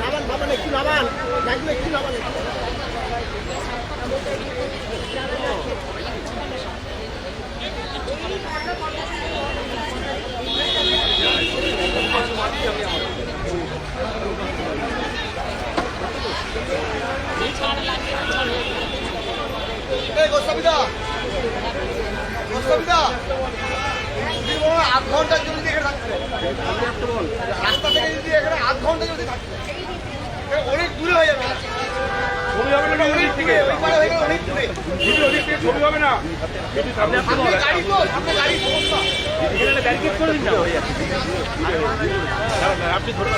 নামান নামান একটু নামান একটু নামান গোস্বামীদা গোস্বামীদা আধ ঘন্টার জন্য এখানে থাকছে রাস্তা থেকে যদি এখানে আধ ঘন্টা যদি থাকছে অনেক দূরে হয়ে যাবে ছবি হবে না অনেক থেকে ওই পারে হয়ে গেলে অনেক দূরে ওদিক থেকে ছবি হবে না সামনে গাড়ি তো সামনে গাড়ি সমস্যা এখানে ব্যারিকেড করে দিন না আপনি ধরে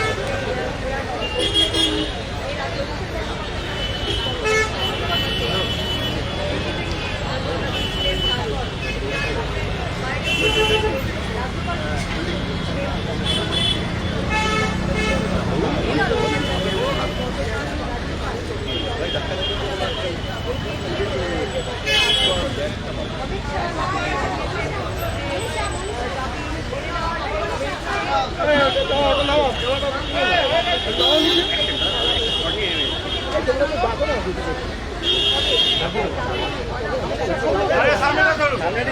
সামনে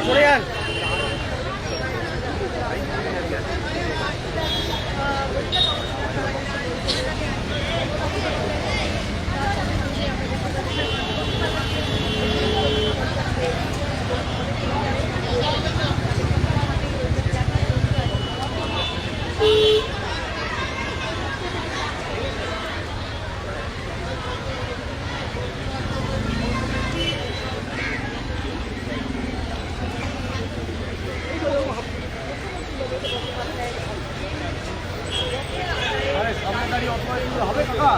সরে যান হবে কাকা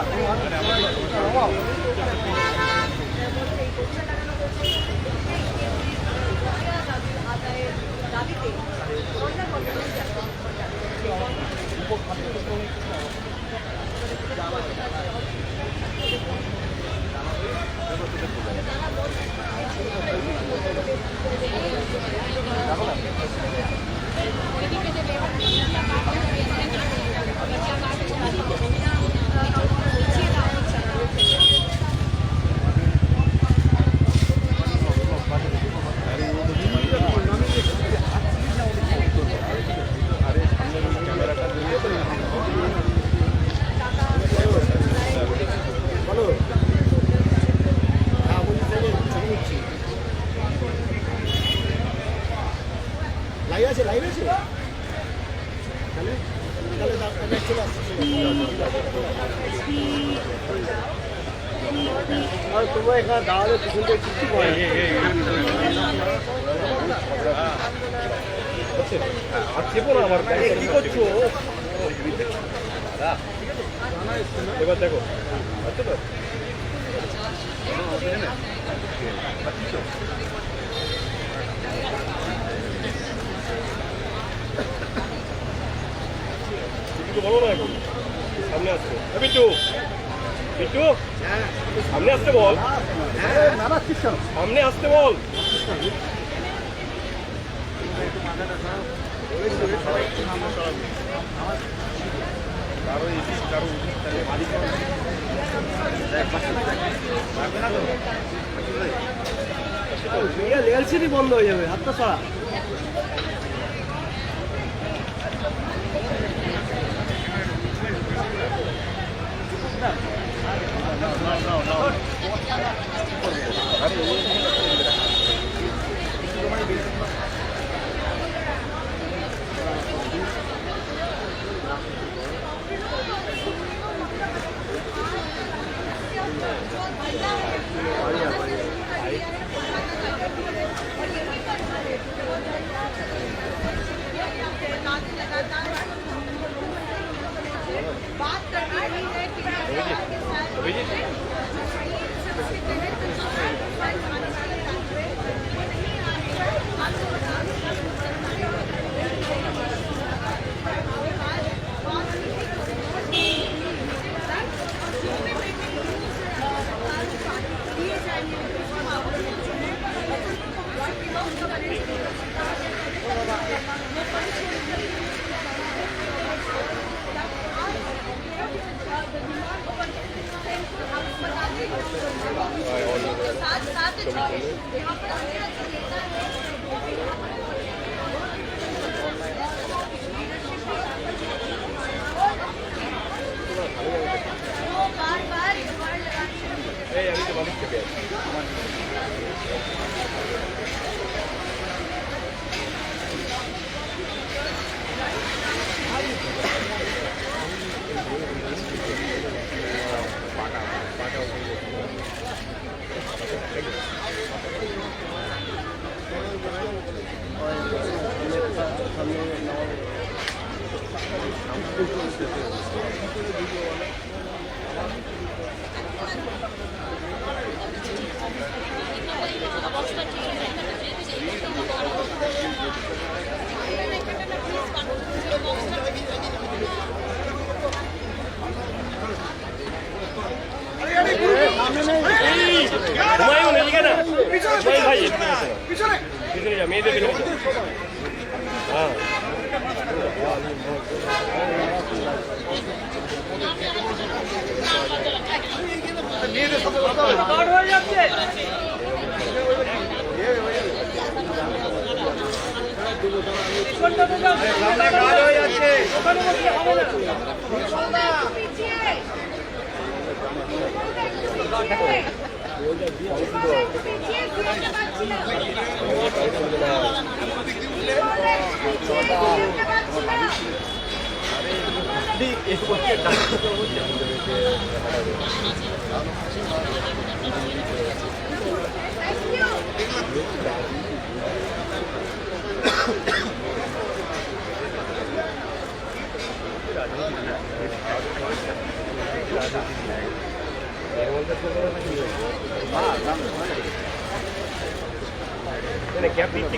লাইভ আছে তাহলে চলে আসছে আর তোমার এখানে দাঁড়ালে পিছন থেকে কিছু করে আর চেপো না আমার কি করছো এবার দেখো আচ্ছা তো বলো না এখন সামনে আসছে বিট্টু বিট্টু সামনে আসতে বল সামনে আসতে বল এলসিডি বন্ধ হয়ে যাবে হাতটা ছাড়া बात करनी है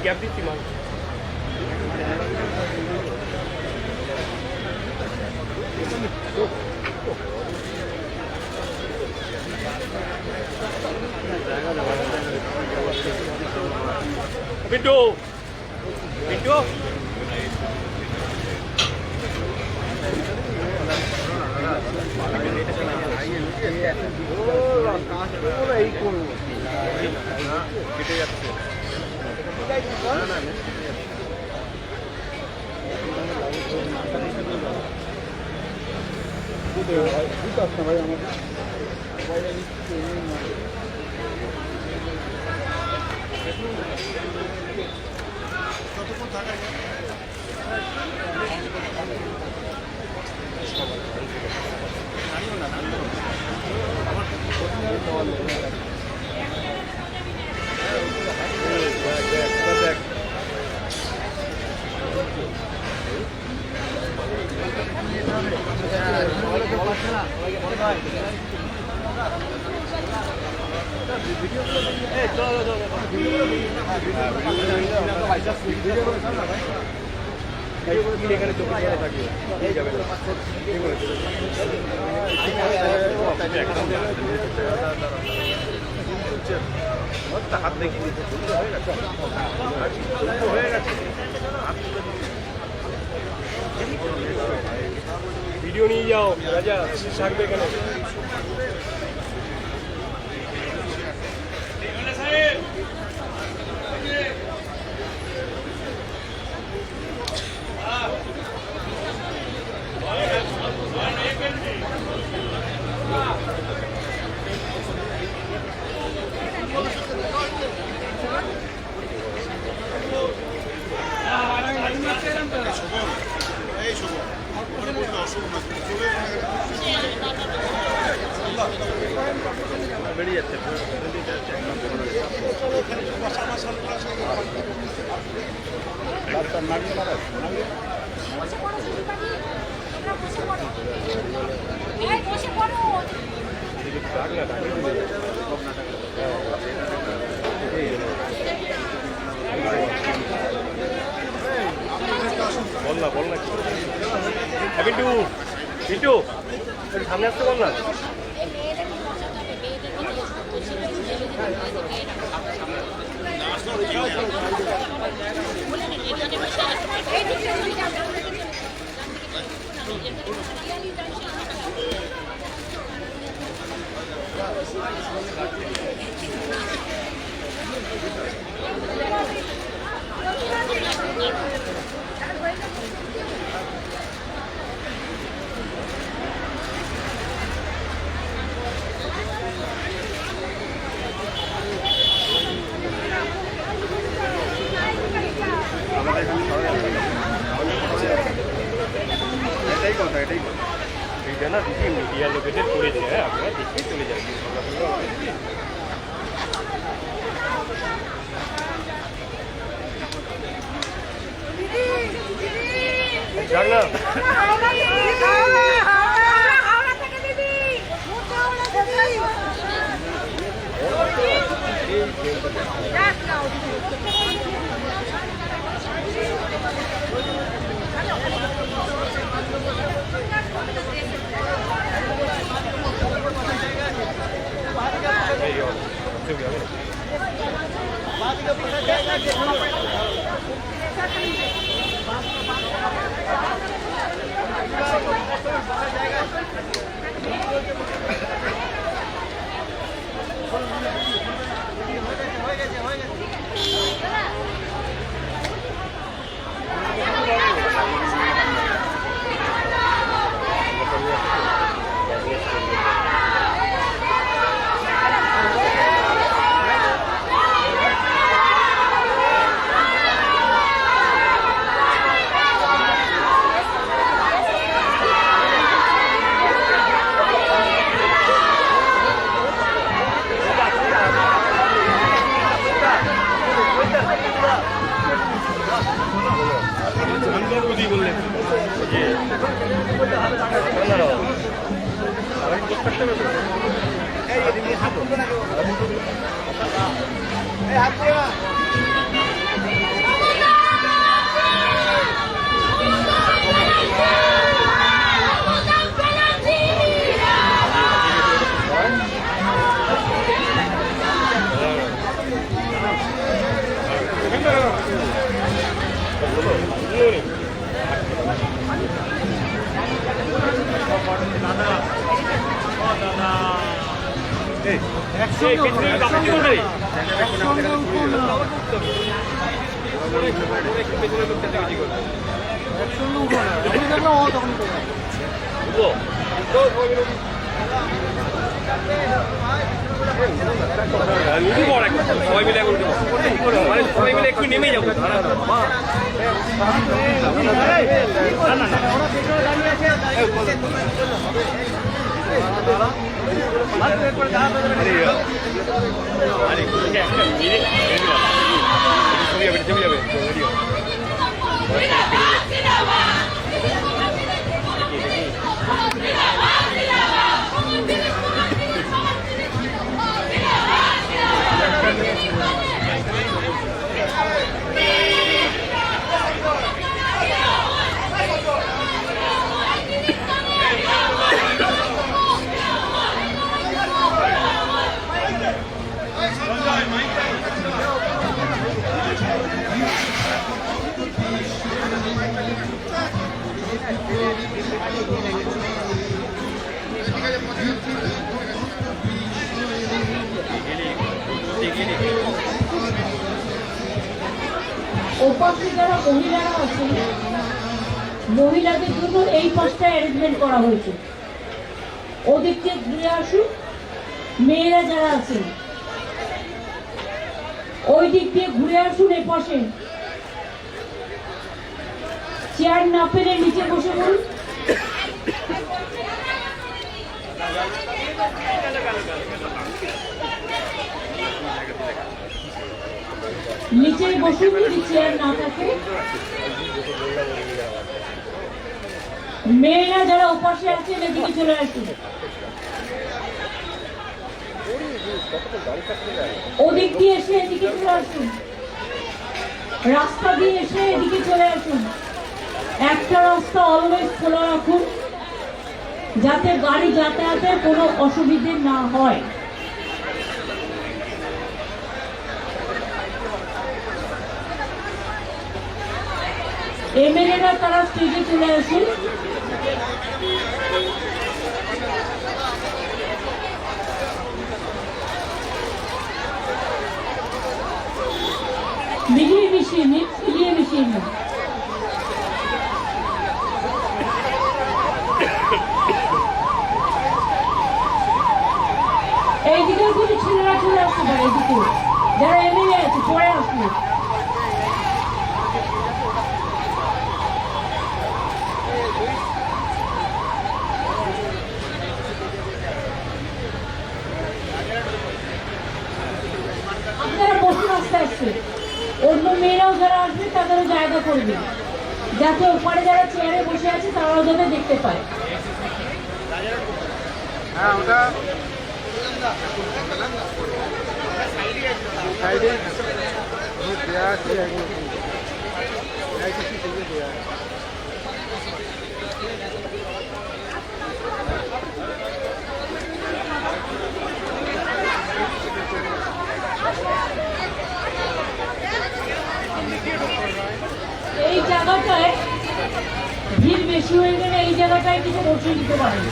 গ্যাপ দিচ্ছি মানুষ বিট্টু বিট্টু কেটে যাচ্ছে ভাই আমাদের হাত দেখি হয়ে গেছে ভিডিও নিয়ে যাও রাজা থাকবে কেন বেরিয়ে যাচ্ছে বল না বিট্টু বিট্টু সামনে আসতে বল না না দিদি মিডিয়া লোকেদের করেছে, হ্যাঁ আপনারা দেখে চলে যান। যাক না বললেন সবাই মিলে সবাই মিলে একটু নেমে যাবো। ওপাশে যারা মহিলারা আছেন, মহিলাদের জন্য এই পাশটা অ্যারেঞ্জমেন্ট করা হয়েছে। ওদিককে ঘুরে আসুন। মেয়েরা যারা আছেন ওই দিক দিয়ে ঘুরে আসুন। এই পাশে চেয়ার না পেলে নিচে বসে পড়ুন। নিচে বসুন যদি চেয়ার না থাকে। মেয়েরা যারা ওপাশে আছেন এদিকে চলে আসুন। ওদিক দিয়ে এসে এদিকে চলে আসুন। রাস্তা দিয়ে এসে এদিকে চলে আসুন। একটা রাস্তা অলওয়েজ খোলা রাখুন যাতে গাড়ি যাতায়াতের কোনো অসুবিধে না হয়। এমএলএরা তারা স্টেজে চলে আসুন। মিলিয়ে মিশিয়ে নিন, মিলিয়ে মিশিয়ে নিন। এইদিকেও কিছু ছেলেরা চলে আসতে পারে। এইদিকে যারা এমএলএ আছে পরে আসবে। আছে, অন্য মেয়েরাও যারা আসবে তাদেরও জায়গা করবে, যাতে ওপারে যারা চেয়ারে বসে আছে তারাও যাতে দেখতে পায়। হ্যাঁ ওটা সাইডে দেওয়া আছে এই জায়গাটায় ভিড় বেশি হয়ে গেলে এই জায়গাটায় কিছু বসে দিতে পারেন,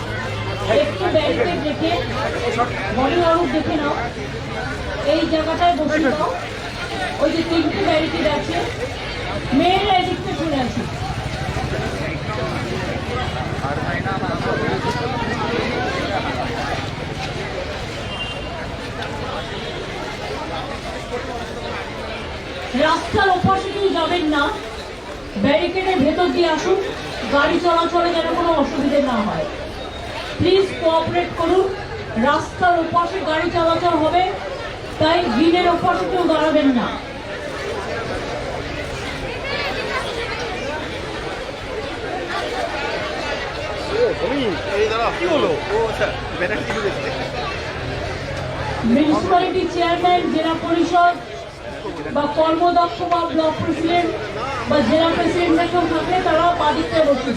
একটু ব্যারিকেড দেখে বডি অরূপ দেখে নাও, এই জায়গাটায় বসে দাও। ওই যে 3টে ব্যারিকেড আছে, মেয়েরা এদিকটা চলে আসে। রাস্তার ওপাশে কেউ যাবেন না, ব্যারিকেডের ভেতর দিয়ে আসুন, গাড়ি চলাচলে যেন কোনো অসুবিধে না হয়। প্লিজ কোঅপারেট করুন, রাস্তার ওপাশে গাড়ি চলাচল হবে, তাই গ্রিলের ওপাশে কেউ দাঁড়াবেন না। কি হলো? মিউনিসিপ্যালিটি চেয়ারম্যান, জেলা পরিষদ বা কর্মদক্ষ বা ব্লক প্রেসিডেন্ট বা জেলা প্রেসিডেন্টরা কেউ থাকলে তারা বাদিকটায় বসুন।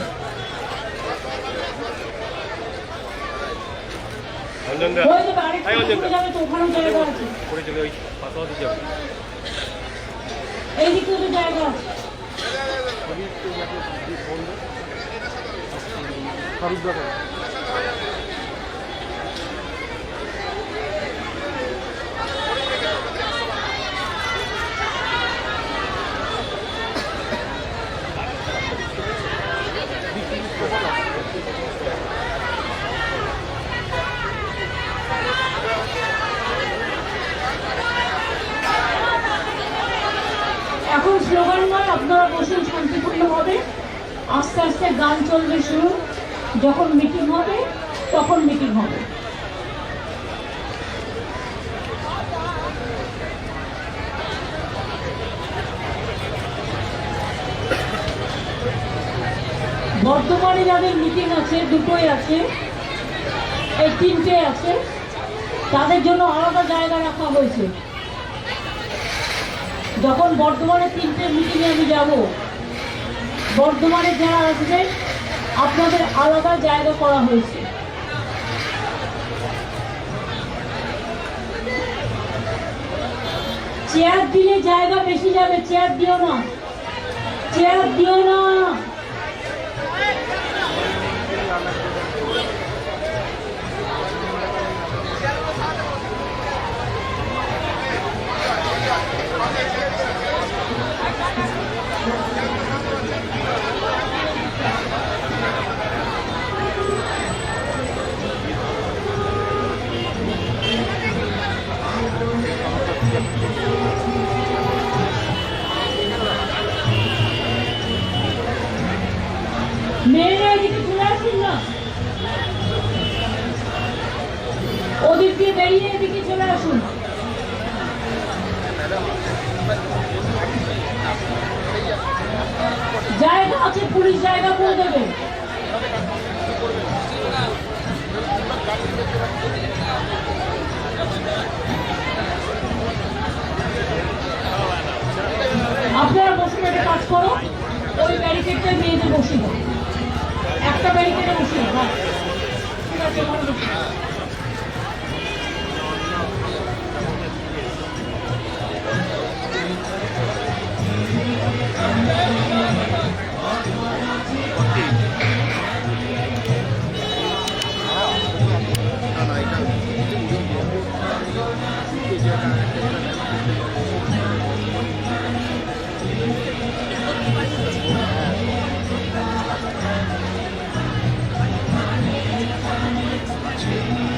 অঞ্জনদা, হয়ে যাবে, আরেকটু এই অঞ্জনদা, উপরে যাবে তো ওখানেও জায়গা আছে, করে চলে ওই পাশাপাশি যাবে। এইদিকেও তো জায়গা আছে। এখন স্লোগান নয়, আপনারা বসুন শান্তিপূর্ণভাবে, আস্তে আস্তে গান চলবে শুরু, যখন মিটিং হবে তখন মিটিং হবে। বর্তমানে যাদের মিটিং আছে, দুটোই আছে, এই 3টে আছে, তাদের জন্য আলাদা জায়গা রাখা হয়েছে। যখন বর্ধমানে 3টে মিটিংয়ে আমি যাব, বর্ধমানে যারা আসবে আপনাদের আলাদা জায়গা করা হয়েছে। চেয়ার দিলে জায়গা বেশি যাবে, চেয়ার দিও না, চেয়ার দিও না। মেয়েরা এদিকে চলে আসুন না, ওদিক দিয়ে বেরিয়ে এদিকে চলে আসুন। জায়গা আছে, পুলিশ জায়গা করে দেবে। আপনারা বসুন, একটা কাজ করো, ওই ব্যারিকেডটা মেয়েদের বসে দাও, একটা ব্যারিকেডে বসে দাও। ঠিক আছে, ওখানে বসে দাও। আছে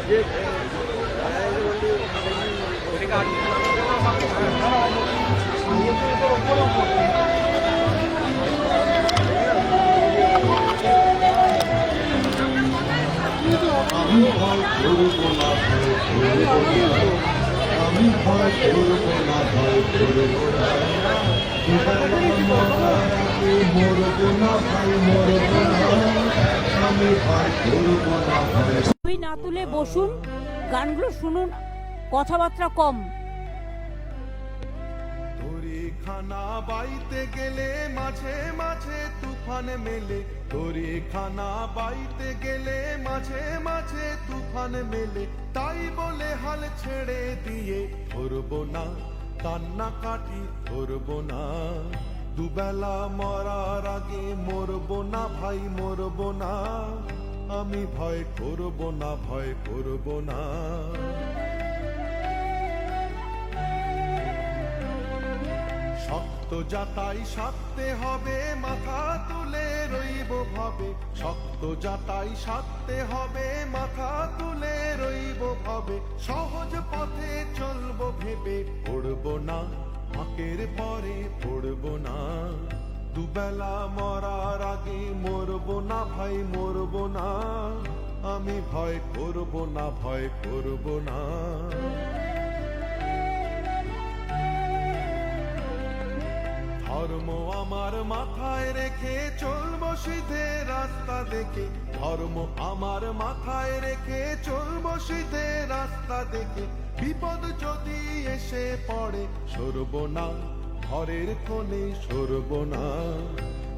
আমি ভয় করব না ভয় করব না আমি ভয় করব না ভয় করব না আমি মরব না ভাই মরব না আমি ভয় করব না ভয় ছবি না তুলে বসুন, গানগুলো শুনুন, কথাবার্তা কম। খানা বাইতে গেলে মাঝে মাঝে তুফান মেলে, তোরে খানা বাইতে গেলে মাঝে মাঝে তুফান মেলে, তাই বলে হাল ছেড়ে দিয়ে ধরবো না কান্না কাটি ধরবো না, দুবেলা মরার আগে মরবো না ভাই মরবো না, আমি ভয় করবো না ভয় করবো না। শক্ত জাতাই সাধতে হবে মাথা তুলে রইব ভাবে, শক্ত জাতাই সাধতে হবে মাথা তুলে রইব ভাবে, সহজ পথে চলবো ভেবে পড়বো না ফাঁকের পরে পড়বো না, দুবেলা মরার আগে মরবো না ভাই মরবো না, আমি ভয় করবো না ভয় করবো না। ধর্ম আমার মাথায় রেখে চলবো সিধে রাস্তা দেখে, ধর্ম আমার মাথায় রেখে চলবো সিধে রাস্তা দেখে, বিপদ যদি এসে পড়ে সরবো না ঘরের কোণে সরবো না,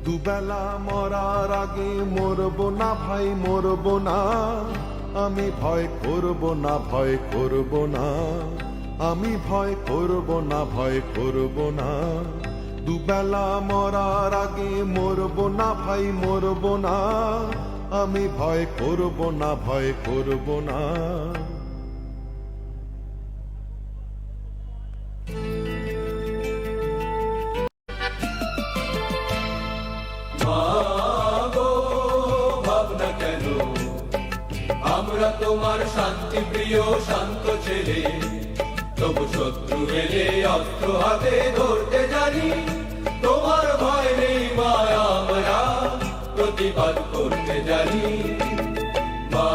দুবেলা মরার আগে মরবো না ভাই মরবো না, আমি ভয় করবো না ভয় করবো না, আমি ভয় করবো না ভয় করবো না, দুবেলা মরার আগে মরবো না ভাই মরবো না, আমি ভয় করবো না ভয় করবো না। ভাবনা কেন আমরা তোমার শান্তি প্রিয় শান্ত ছেলে, তবু শত্রু এলে অস্ত্র হাতে ধরতে জানি, তোমার ভয় নেই মা আমরা প্রতিবাদ করতে জানি, মা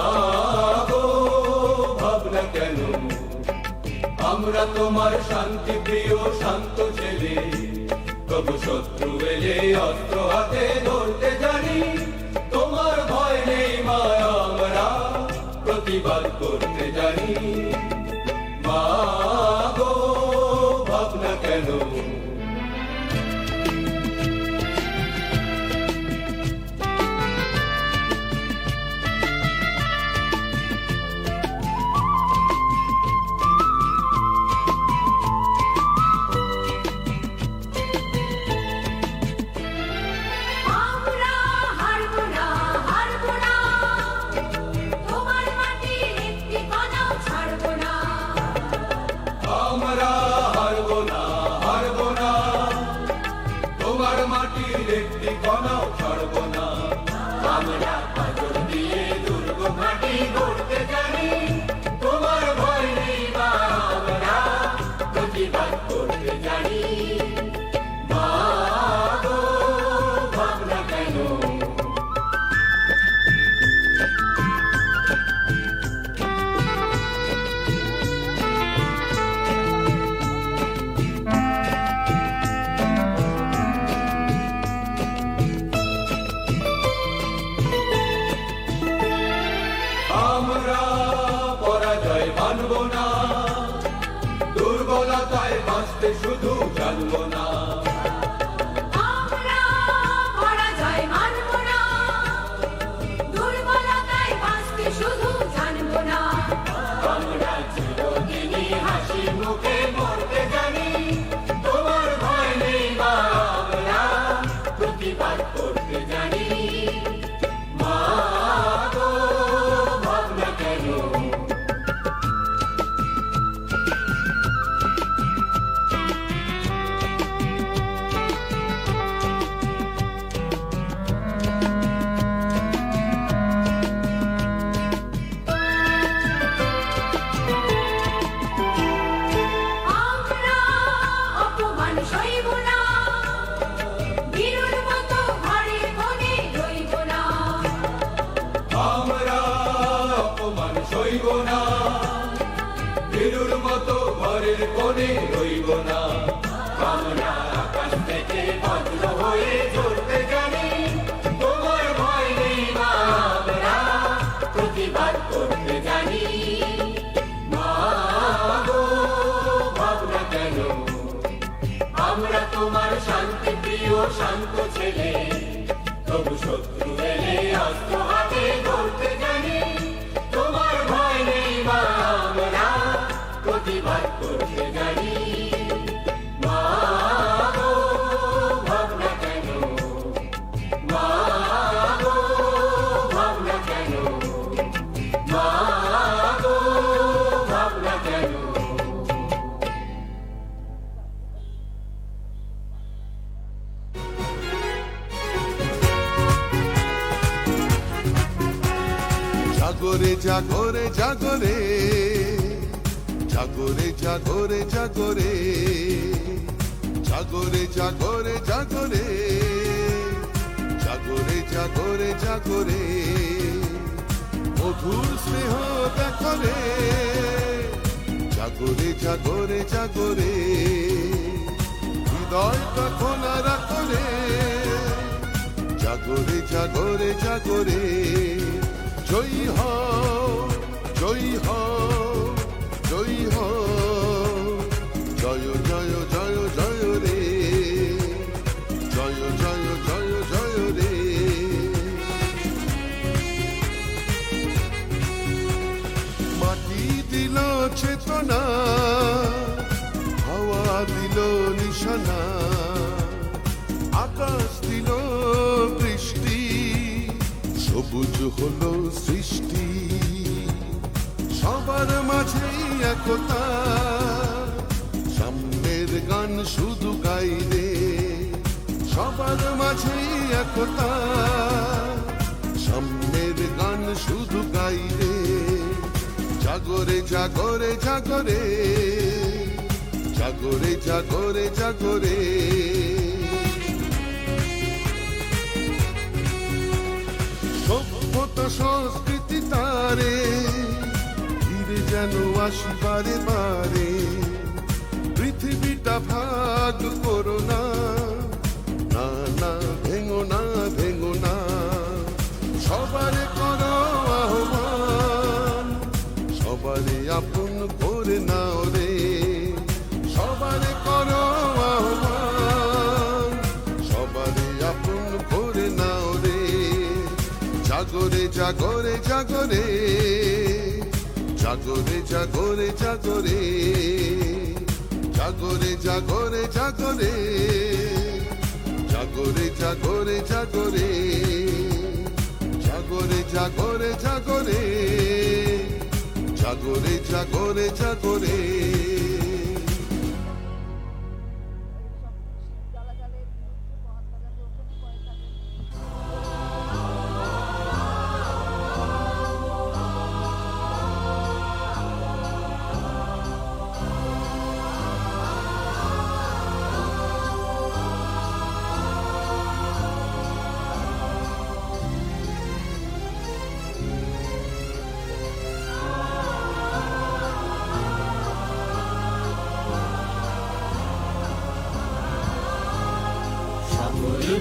গো ভাবনা কেন আমরা তোমার শান্তি প্রিয় শান্ত ছেলে, তবু শত্রু এলে অস্ত্র হাতে ধরতে জানি, তোমার ভয় নেই মা আমরা প্রতিবাদ করতে জানি, মা গো ভাবনা কেন। আমরা হারবো না হারবো না তোমার মাটির একটি কণাও ছাড়বো না, আমরা পাথর দিয়ে দুর্গ মাটি গড়তে জানি, তোমার ভয় নেই মা আমরা প্রতিবাদ করতে জানি, মা গো ভাবনা কেন। আমরা পরাজয় মানব না, দুর্বলতায় বাঁচতে শুধু জানব না, আমরা পরাজয় মানব না, দুর্বলতায় বাঁচতে শুধু জানব না, আমরা চিরদিনই হাসি মুখে মরতে জানি, তোমার ভয় নেই মা আমরা প্রতিবাদ করতে জানি, মা গো ভাবনা কেন। ভুলিব না, বিরুর মতো ঘরের কোণে রইব না। আমরা আকাশ থেকে বজ্র হয়ে ঝরতে জানি, তোমার ভয় নেই মা, আমরা প্রতিবাদ করতে জানি। মা গো, ভাবনা কেন, আমরা তোমার শান্তি প্রিয় শান্ত ছেলে, তবু শত্রু এলে অস্ত্র হাতে ধরতে জানি। তোমার ভয় নেই মা, আমরা প্রতিবাদ করতে জানি। মা গো, ভাবনা কেন, মা গো, ভাবনা কেন, মা গো, ভাবনা কেন। জাগরে জাগরে জাগরে, জাগরে জাগরে জাগরে, জাগরে জাগরে জাগরে, জাগরে জাগরে জাগরে, মধুর স্নেহ দেখরে, জাগরে জাগরে জাগরে, হৃদয়টা খোলা রাখরে, জাগরে জাগরে জাগরে। জয়ী হও, জয়ী হও, জয়ী হও, জয় জয় জয় জয় রে, জয় জয় জয় জয় রে। মাটি দিল চেতনা, হাওয়া দিল নিশানা, আকাশ দিল বৃষ্টি, সবুজ হলো সৃষ্টি। সবার মাঝেই একতা, সাম্যের গান শুধু গাই রে। সবার মাঝেই একতা, সাম্যের গান শুধু গাই রে। জাগরে জাগরে জাগরে, জাগরে জাগরে জাগরে। সভ্যতা সংস্কৃতি তারে ফিরে যেন আসি বারে বারে। পৃথিবীটা ভাগ করো না, না না ভেঙো না, ভেঙো না। সবারে করো আহ্বান, সবারে আপন করে নাও রে। সবারে করো আহ্বান, সবারে আপন করে নাও রে। জাগরে জাগরে জাগরে, জাগরে জাগরে জাগরে, জাগরে জাগরে জাগরে, জাগরে জাগরে জাগরে, জাগরে জাগরে জাগরে, জাগরে জাগরে জাগরে।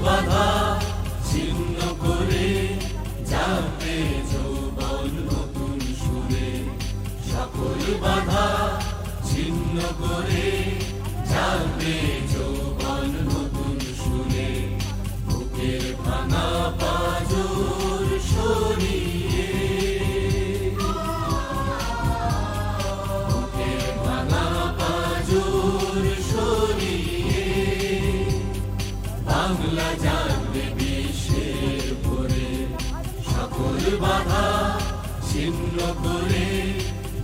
বাধা ছিন্ন করে যাবে যৌবন নতুন সুরে। সকল বাধা ছিন্ন করে যাবে যৌবন নতুন সুরে। বুকের ভাঙা পাজর সরিয়ে, বুকের ভাঙা পাজর সরিয়ে বাংলা জানবে বিশ্বের ভরে। সকল বাধা ছিন্ন করে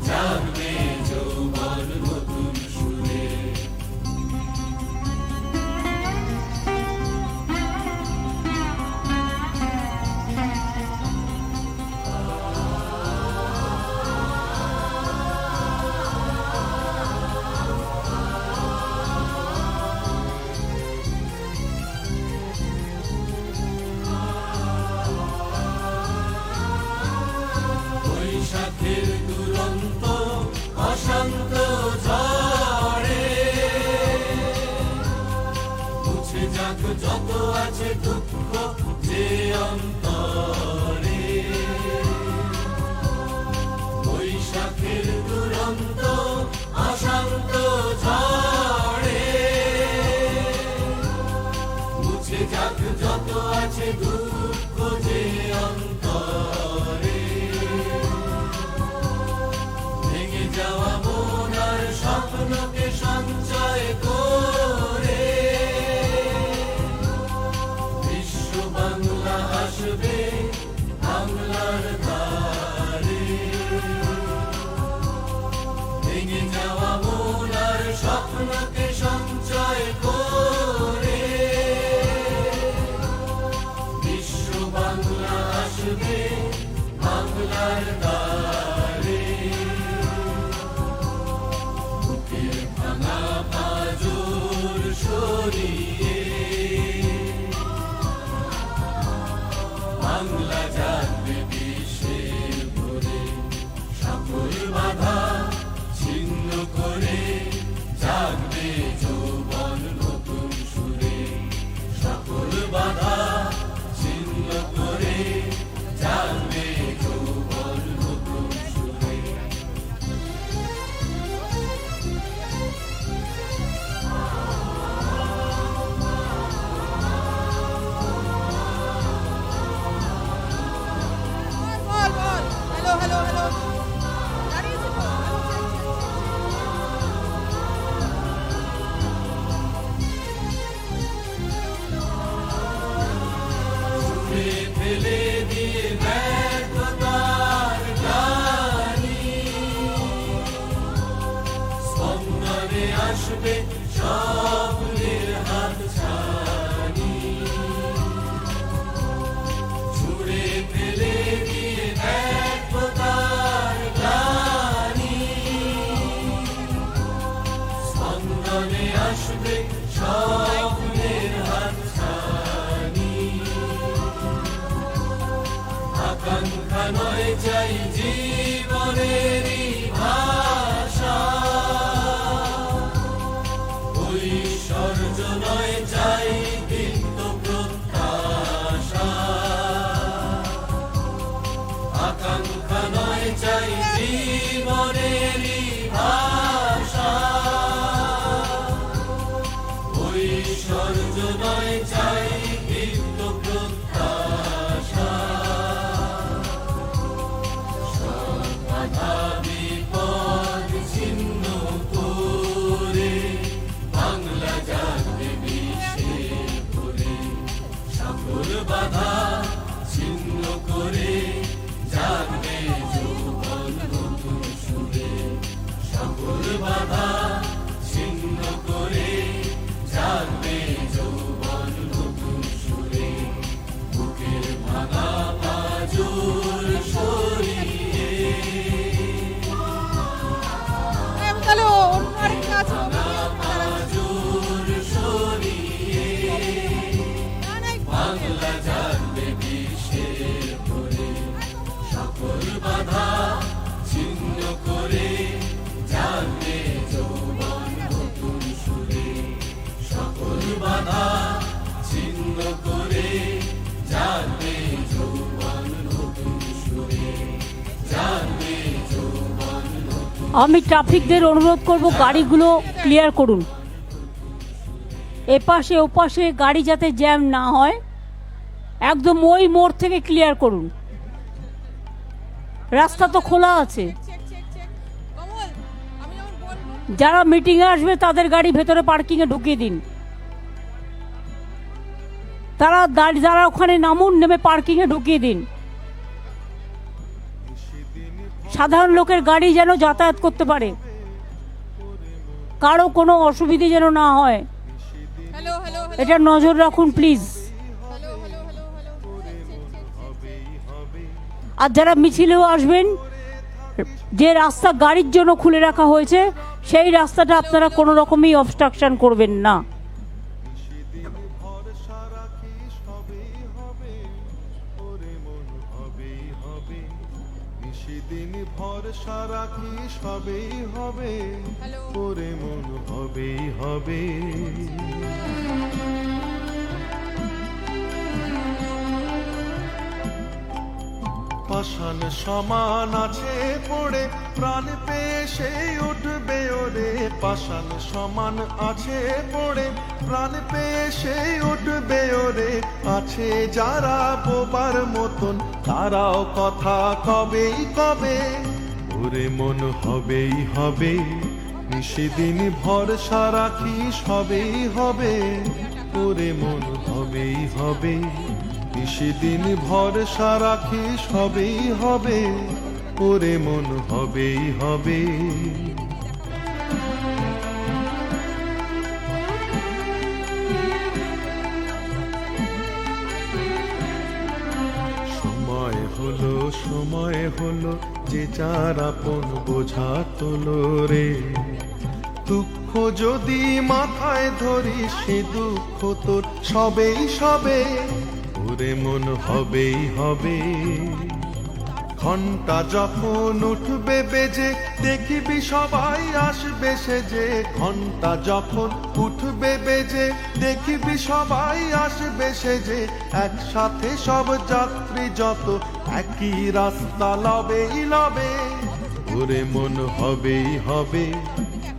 জাগবে যৌবন নতুন সুরে। বৈশাখের যত আছে দুঃখ যে অন্তরে, বৈশাখের দুরন্ত অশান্ত ঝড়ে মুছে যাক যত আছে দুঃখ যে অন্তরে, ভেঙে যাওয়া মন আর স্বপ্নকে সঞ্চয় করে বিশ্ব বাংলা আসবে বাংলার দ্বারে, ভেঙে যাওয়া মন আর স্বপ্নকে সঞ্চয় করে বিশ্ব বাংলা আসবে বাংলার দ্বারে, বুকের ভাঙা পাঁজর সরিয়ে বাংলা জানবে বিশ্বের ভরে, সকল বাধা ছিন্ন করে জাগবে যৌবন নতুন সুরে, সকল বাধা ছিন্ন করে জাগবে যৌবন নতুন সুরে। Hello, hello, hello. That is it. ছুঁড়ে ফেলে দিয়ে ব্যর্থতার গ্লানি, স্পন্দনে আসবে স্বপ্নের হাতছানি, ছুঁড়ে ফেলে দিয়ে ব্যর্থতার গ্লানি, স্পন্দনে আসবে স্বপ্নের হাতছানি, আকাঙ্ক্ষা নয় চাই জীবনেরই ভাষা, ঐশ্বর্য নয় চাই দীপ্ত প্রত্যাশা, আকাঙ্ক্ষা নয় চাই জীবনেরই ভাষা, ঐশ্বর্য নয় চাই দীপ্ত প্রত্যাশা, সব বাধা বিপদ ছিন্ন করে বাংলা জানবে বিশ্বের ভরে, সকল বাধা ছিন্ন করে জানবে যৌবন নতুন সুরে, সকল বাধা ছিন্ন করে জানবে যৌবন নতুন সুরে, বুকের ভাঙা পাঁজর সরিয়ে Hello, অন্য আরেকটা আছে। পাঁজর সরিয়ে বাংলা জানবে বিশ্বের ভরে, সকল বাধা ছিন্ন করে জানবে যৌবন নতুন সুরে, সকল বাধা ছিন্ন করে জানবে যৌবন নতুন সুরে, জানবে যৌবন নতুন। আমি ট্রাফিকদের অনুরোধ করব গাড়িগুলো ক্লিয়ার করুন, এপাশে ওপাশে গাড়ি যাতে জ্যাম না হয়, একদম ওই মোড় থেকে ক্লিয়ার করুন, রাস্তা তো খোলা আছে। কমল, আমি যখন বলবো যারা মিটিংয়ে আসবে তাদের গাড়ি ভেতরে পার্কিংয়ে ঢুকিয়ে দিন, যারা ওখানে নামুন, নেমে পার্কিংয়ে ঢুকিয়ে দিন, সাধারণ লোকের গাড়ি যেন যাতায়াত করতে পারে, কারো কোনো অসুবিধে যেন না হয়, হ্যালো হ্যালো এটা নজর রাখুন প্লিজ। হ্যালো হ্যালো হ্যালো আর যারা মিছিলেও আসবেন, যে রাস্তা গাড়ির জন্য খুলে রাখা হয়েছে সেই রাস্তাটা আপনারা কোনো রকমই অবস্ট্রাকশন করবেন না। দিন ভরসা রাখি সবেই হবে, ওরে মন হবেই হবে। পাষাণ সমান আছে পড়ে প্রাণ পেয়ে সেই উঠবে ওরে পাষাণ সমান আছে পড়ে প্রাণ পেয়ে সেই উঠবে ওরে আছে যারা বোবার মতন তারাও কথা কবেই কবে ওরে মন হবেই হবে নিশিদিন ভরসা রাখি সবেই হবে ওরে মন হবেই হবে নিশিদিন ভরসা রাখি সবেই হবে ওরে মন হবেই হবে সময় হলো যে যার আপন বোঝা তোলো রে দুঃখ যদি মাথায় ধরি সে দুঃখ তোর সবেই সবে ওরে মন হবেই হবে ঘন্টা যখন উঠবে বেজে দেখিবি সবাই আসবে সেজে ঘন্টা যখন উঠবে বেজে দেখিবি সবাই আসবে সেজে একসাথে সব যাত্রী যত একই রাস্তা লবেই লবে ওরে মন হবেই হবে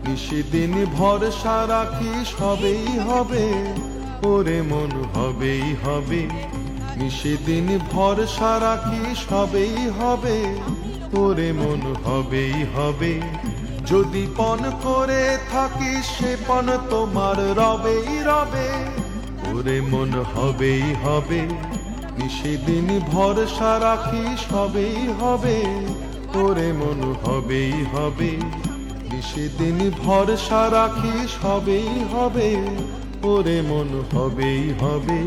নিশিদিন ভরসা রাখি সবেই হবে ওরে মন হবেই হবে নিশিদিন ভরসা রাখি সবেই হবে ওরে মন হবেই হবে যদি পণ করে থাকিস সে পণ তোমার রবেই রবে ওরে মন হবেই হবে নিশিদিন ভরসা রাখি সবেই হবে ওরে মন হবেই হবে নিশিদিন ভরসা রাখি সবেই হবে ওরে মন হবেই হবে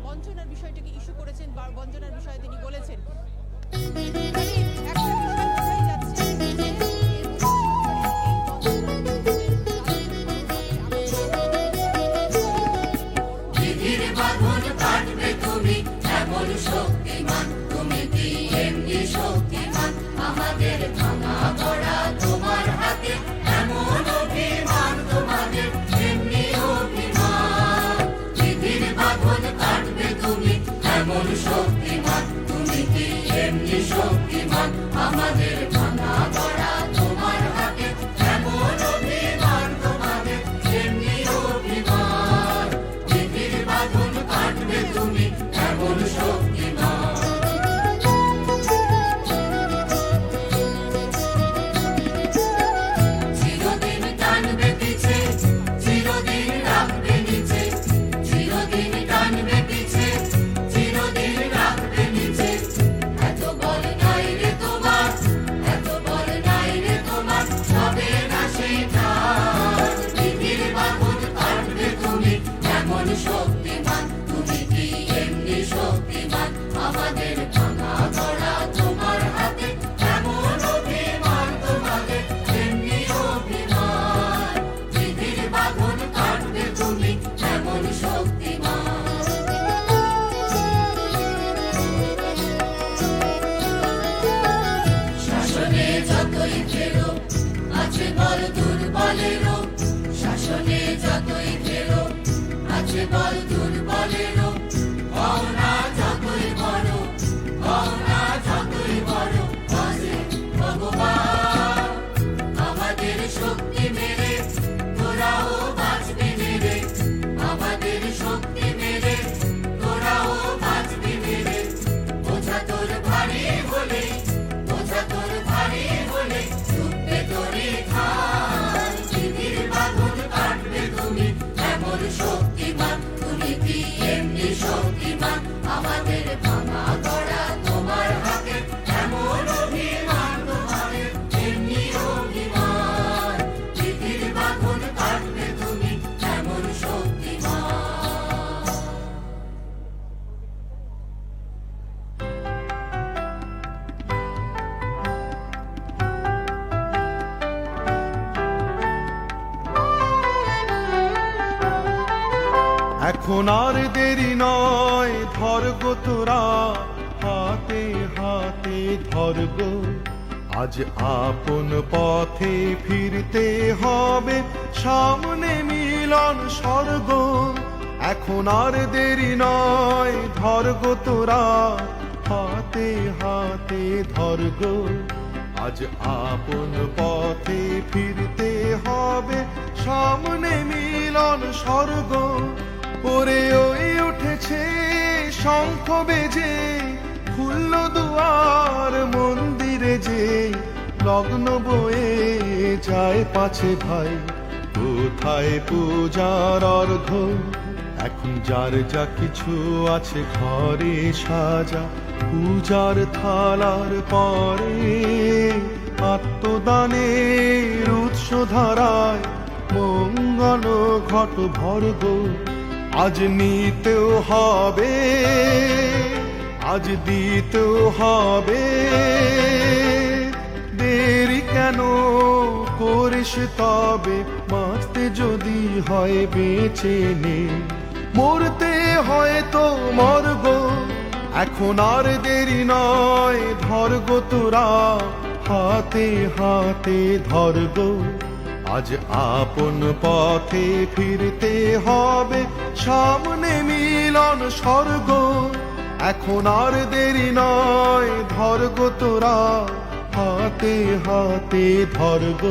বঞ্চনার বিষয়টাকে ইস্যু করেছেন বা বঞ্চনার বিষয়ে তিনি বলেছেন বিধির বাঁধন কাটবে তুমি এমন শক্তিমান তুমি কি এমনি শক্তিমান আমাদের ভাঙা গড়া তোমার হাতে এমন অভিমান তোমাদের এমনি অভিমান বিধির বাঁধন কাটবে তুমি এমন শক্তিমান তুমি কি এমনি শক্তিমান আমাদের ভাঙা গড়া তোমার হাতে এমন অভিমান তোমাদের এমনি অভিমান বিধির বাঁধন কাটবে তুমি এমন শক্তিমান চিরদিন টানবে পিছে চিরদিন রাখবে নিচে চিরদিন টানবে পিছে চিরদিন রাখবে নিচে এত বল নাই রে তোমার এত বল নাই রে তোমার সবে না সেটা বিধির বাঁধন কাটবে তুমি এমন শক্তিমান তুমি কি এমনি শক্তিমান আমাদের ভাঙা গড়া তোমার হাতে এমন অভিমান তোমাদের এমনি অভিমান বিধির বাঁধন কাটবে তুমি এমন শক্তিমান শাসনে যতই ফেরো আছে বল দুর্বলেরও শাসনে যতই ফেরো আছে বল দুর্বলেরও হও না যতই বড় হও না যতই বড় আছে ভগবান আমাদের শক্তি মেরে তোরাও বাঁচবি মেরে আমাদের শক্তি মেরে তোরাও বাঁচবি মেরে বোঝা তোর ভারী হলে বোঝা তোর ভারী হলে ছুটবে তোরে খান বিধির বাঁধন কাটবে তুমি এমন শক্তিমান তুমি কি এমনি শক্তিমান আমাদের ভাঙা গড়া তোমার হাতে এমন অভিমান তোমাদের এমনি অভিমান বিধির বাঁধন কাটবে তুমি এমন শক্তিমান এখন আর দেরি নয় ধর গো তোরা হাতে হাতে ধর গো আজ আপন পথে ফিরতে হবে সামনে মিলন স্বর্গ এখন আর দেরি নয় ধর গো তোরা হাতে হাতে ধরগো আজ আপন পথে ফিরতে হবে সামনে মিলন স্বর্গ ওরে ওই উঠেছে শঙ্খ বেজে খুলল দুয়ার মন্দিরে যে লগ্ন বয়ে যায় পাছে ভাই কোথায় পূজার অর্ঘ এখন যার যা কিছু আছে ঘরে সাজা পূজার থালার পরে আত্মদানের উৎস ধারায় মঙ্গল ঘট ভর্গ আজ নিতেও হবে আজ দিতেও হবে দেরি কেন করিস তবে বাঁচতে যদি হয় বেঁচে নে মরতে হয় তো মরগ এখন আর দেরি নয় ধরগ তোরা হাতে হাতে ধরগ আজ আপন পথে ফিরতে হবে সামনে মিলন স্বর্গ এখন আর দেরি নয় ধরগ তোরা হাতে হাতে ধরগ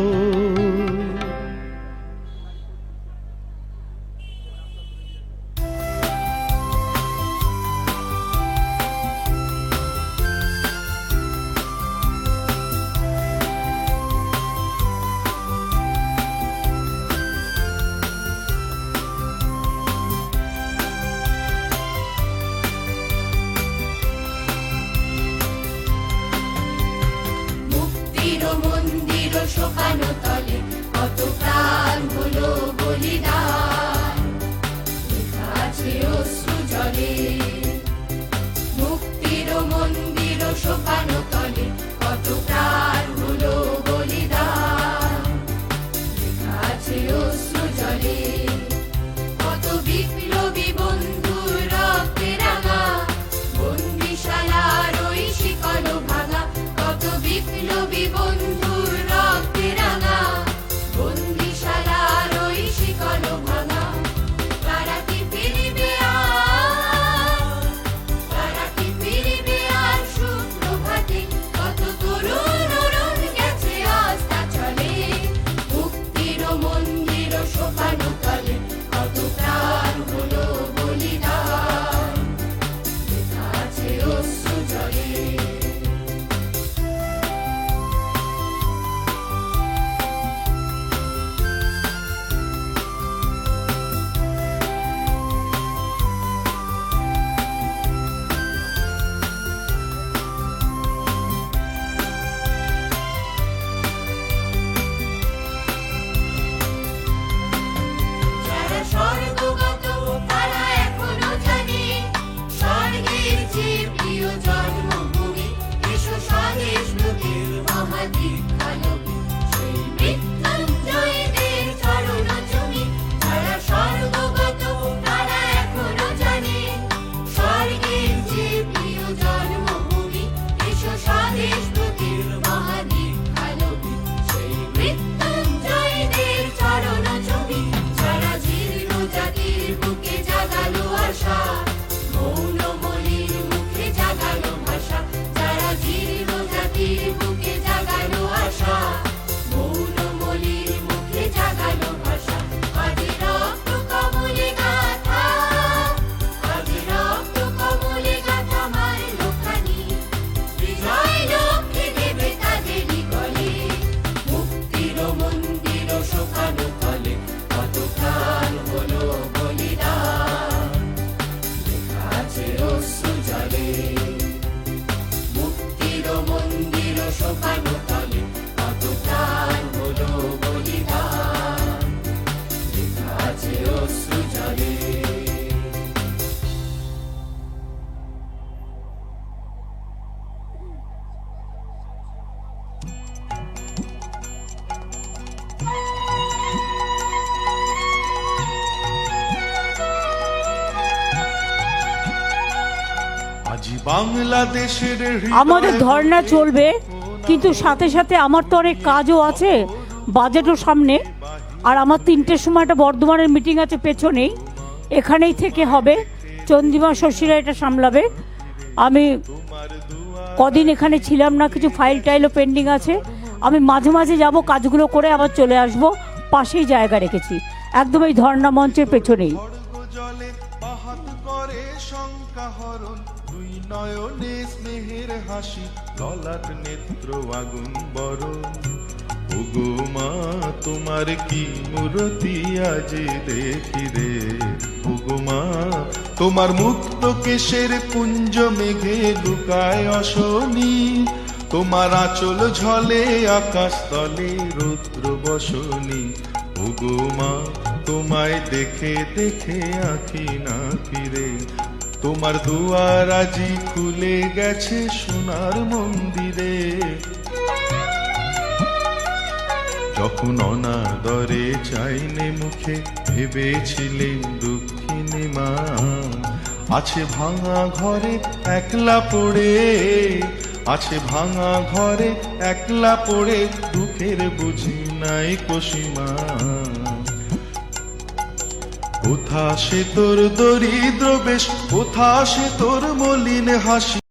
মুক্তির মন্দির শোকানো তলে কত প্রাণ হলো বলিদান লেখা আছে অশ্রু জলে মুক্তির মন্দির শোকানো তলে কত প্রাণ হলো বলিদান লেখা আছে অশ্রু জলে কত বিপ্লবী বন্ধুর রক্তে রাঙা বন্দিশালার ওই শিকল ভাঙা কত বিপ্লবী বন্ধুর রক্তে রাঙা বন্দিশালার ওই শিকল ভাঙা তারা কি ফিরবে আর তারা কি ফিরবে আর সুপ্রভাতে কত তরুণ অরুণ গেছে আস্থা চলে মুক্তির মন্দির শোকানো তলে কত প্রাণ হলো বলিদান লেখা আছে অশ্রু জলে যারা স্বর্গগত তারা এখনো জানে স্বর্গের যে প্রিয় জন্মভূমি এসো স্বদেশ নদীর মহাদীক্ষা লোকে সেই মৃত্যুঞ্জয়দের চরণ চুমি যারা স্বর্গগত তারা এখনো জানে স্বর্গের যে প্রিয় জন্মভূমি এসো স্বদেশ নদীর মহাদীক্ষা লোকে সেই মৃত্যুঞ্জয়দের চরণ চুমি যারা জীর্ণ জাতির বুকে জাগালো আশা মৌন মলির মুখে জাগালো ভাষা যারা জীর্ণ জাতির বুকে জাগালো আশা মৌন মলির মুখে জাগালো ভাষা আজ রক্ত কমলে গাথা আজ রক্ত কমলে গাথা মারল খানি বিজয় লক্ষ্যে দেবে তাদেরই গলে মুক্তির মন্দির শোকানো তলে কত প্রাণ হলো বলিদান লেখা আছে অশ্রু জলে মুক্তির মন্দির শোকানো তলে কত প্রাণ হলো বলিদান লেখা আছে অশ্রু জলে আজি বাংলাদেশের আমাদের ধর্না চলবে, কিন্তু সাথে সাথে আমার তো অনেক কাজও আছে, বাজেটও সামনে। আর আমার 3টের সময় একটা বর্ধমানের মিটিং আছে পেছনেই, এখানেই থেকে হবে। চন্দ্রিমা শশীরা এটা সামলাবে। আমি কদিন এখানে ছিলাম না, কিছু ফাইল টাইলও পেন্ডিং আছে। আমি মাঝে মাঝে যাব, কাজগুলো করে আবার চলে আসব। পাশেই জায়গা রেখেছি, একদম এই ধর্ণা মঞ্চের পেছনেই। জলে বাহাত করে শঙ্কাহরণ, দুই নয়নে স্নেহের হাসি, ললাট নেত্র আগুন বরণ। ওগো মা তোমার কি মূরতি আজ দেখি রে, ওগো মা তোমার মুক্ত কেশের কুঞ্জ মেঘে লুকায় অশনি, তোমার আঁচল ঝলে আকাশ তলে রৌদ্র বসনি। ওগো মা তোমায় দেখে দেখে আঁখি না ফিরে, তোমার দুয়ার আজি খুলে গেছে সোনার মন্দিরে। যখন অনাদরে চাইনে মুখে ভেবেছিলেন দুঃখিনী মা, আছে ভাঙা ঘরে একলা পড়ে, আছে ভাঙা ঘরে একলা পড়ে, দুঃখের বুঝি নাই কসীমা। কোথা সে তোর দরিদ্র বেশ, কোথা সে তোর মলিন হাসি।